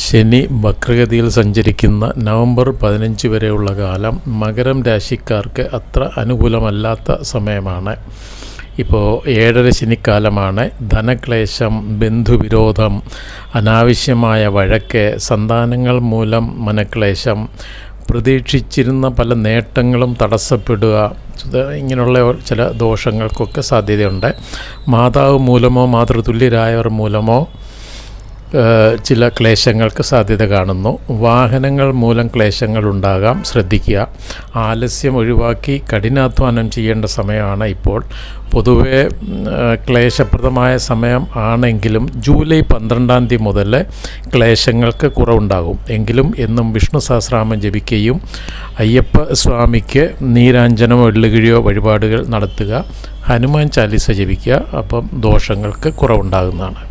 ശനി വക്രഗതിയിൽ സഞ്ചരിക്കുന്ന നവംബർ 15 വരെയുള്ള കാലം മകരം രാശിക്കാർക്ക് അത്ര അനുകൂലമല്ലാത്ത സമയമാണ്. ഇപ്പോൾ 7.5 ശനിക്കാലമാണ്. ധനക്ലേശം, ബന്ധുവിരോധം, അനാവശ്യമായ വഴക്ക്, സന്താനങ്ങൾ മൂലം മനക്ലേശം, പ്രതീക്ഷിച്ചിരുന്ന പല നേട്ടങ്ങളും തടസ്സപ്പെടുക, ഇങ്ങനെയുള്ള ചില ദോഷങ്ങൾക്കൊക്കെ സാധ്യതയുണ്ട്. മാതാവ് മൂലമോ മാതൃതുല്യരായവർ മൂലമോ ചില ക്ലേശങ്ങൾക്ക് സാധ്യത കാണുന്നു. വാഹനങ്ങൾ മൂലം ക്ലേശങ്ങൾ ഉണ്ടാകാം, ശ്രദ്ധിക്കുക. ആലസ്യം ഒഴിവാക്കി കഠിനാധ്വാനം ചെയ്യേണ്ട സമയമാണ് ഇപ്പോൾ. പൊതുവെ ക്ലേശപ്രദമായ സമയം ആണെങ്കിലും ജൂലൈ 12 മുതൽ ക്ലേശങ്ങൾക്ക് കുറവുണ്ടാകും. എങ്കിലും എന്നും വിഷ്ണു സഹസ്രനാമം ജപിക്കുകയും അയ്യപ്പ സ്വാമിക്ക് നീരാഞ്ജനമോ എള്ളുകിഴിയോ വഴിപാടുകൾ നടത്തുക, ഹനുമാൻ ചാലീസ ജപിക്കുക. അപ്പം ദോഷങ്ങൾക്ക് കുറവുണ്ടാകുന്നതാണ്.